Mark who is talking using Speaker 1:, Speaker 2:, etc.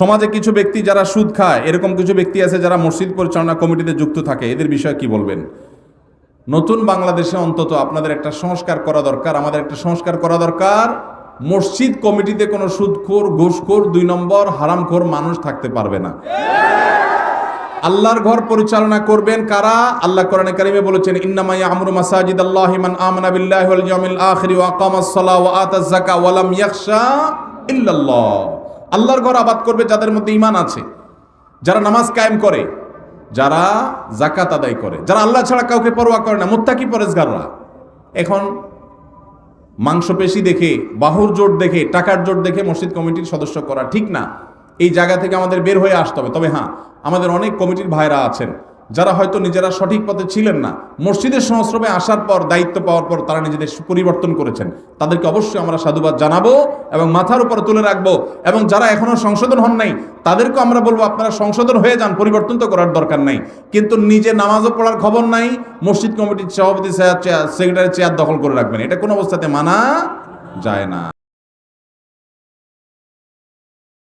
Speaker 1: সমাজে কিছু ব্যক্তি যারা সুদ খায়, এরকম কিছু ব্যক্তি আছে যারা মসজিদ পরিচালনা কমিটিতে যুক্ত থাকে, এদের বিষয়ে কি বলবেন? নতুন বাংলাদেশে অন্তত আপনাদের একটা সংস্কার করা দরকার, আমাদের একটা সংস্কার করা দরকার। মসজিদ কমিটিতে কোনো সুদখোর, ঘুষখোর, 2 নম্বর হারামখোর মানুষ থাকতে পারবে না। আল্লাহর ঘর পরিচালনা করবেন কারা? আল্লাহ কোরআনে কারিমে বলেছেন, ইন্নামা ইয়ামুরু মাসাজিদাল্লাহি মান আমানা বিল্লাহি ওয়াল ইয়াউমিল আখির ওয়া আকামাস সালাহ ওয়া আতাজ যাকাত ওয়া লাম ইয়াখশা ইল্লাল্লাহ। আল্লাহর ঘর আবাদ করবে যাদের মধ্যে ঈমান আছে, যারা নামাজ কায়েম করে, যারা যাকাত আদায় করে, যারা আল্লাহ ছাড়া কাউকে পরোয়া করে না, মুত্তাকি পরেজগাররা। এখন মাংসপেশি দেখে, বাহুর জোট দেখে, টাকার জোট দেখে মসজিদ কমিটির সদস্য করা ঠিক না। এই জায়গা থেকে আমাদের বের হয়ে আসতে হবে। তবে হ্যাঁ, আমাদের অনেক কমিটির ভাইরা আছেন যারা হয়তো নিজেরা সঠিক পথে ছিলেন না, মসজিদের সংস্রবে আসার পর, দায়িত্ব পাওয়ার পর তারা নিজেদের পরিবর্তন করেছেন। তাদেরকে অবশ্যই আমরা সাধুবাদ জানাবো এবং মাথার উপর তুলে রাখবো। এবং যারা এখনো সংশোধন হন নাই তাদেরকেও আমরা বলবো, আপনারা সংশোধন হয়ে যান, পরিবর্তন তো করার দরকার নাই। কিন্তু নিজে নামাজও পড়ার খবর নাই, মসজিদ কমিটির সভাপতি সেক্রেটারি চেয়ার দখল করে রাখবেন, এটা কোনো অবস্থাতে মানা যায় না।